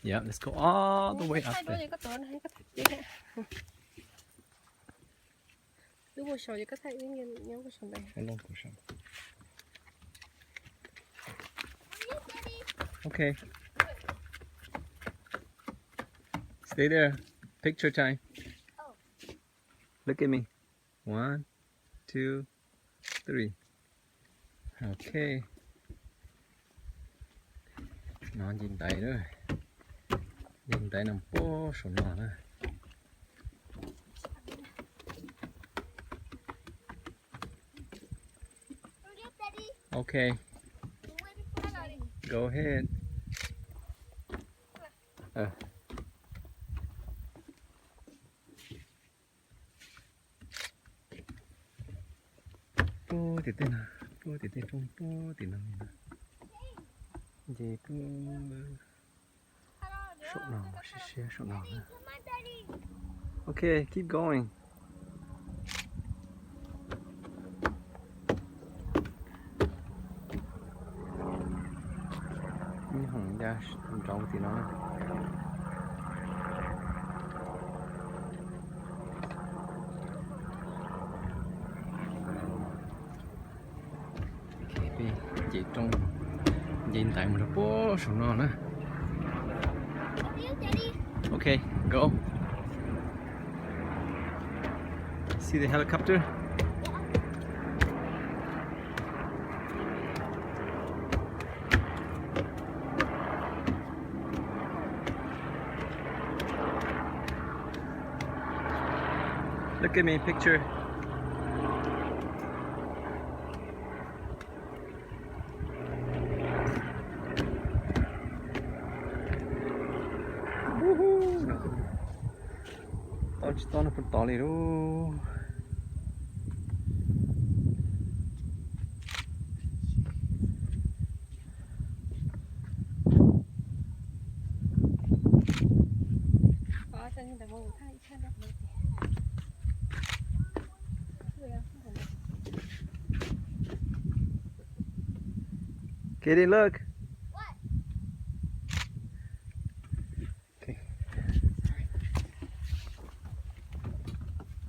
Yeah, let's go all the way up there. Hello, Kushan. Okay. Stay there. Picture time. Look at me. 1, 2, 3. Okay. Nó nhìn tay nữa. Nhìn tay nằm bố sổ nọ nữa. Okay. Go ahead. Bố thì tên nào? Bố thì tên trong bố thì nằm nè. Gì bố sổ nọ, xe sổ nọ nữa. Okay, keep going. Như hồng ra trong thì nó. Chị trong nhìn tại một bố sổ nọ nữa. Okay, go. See the helicopter? Look at me, picture. Tao nó phân to này đâu. Katie, look.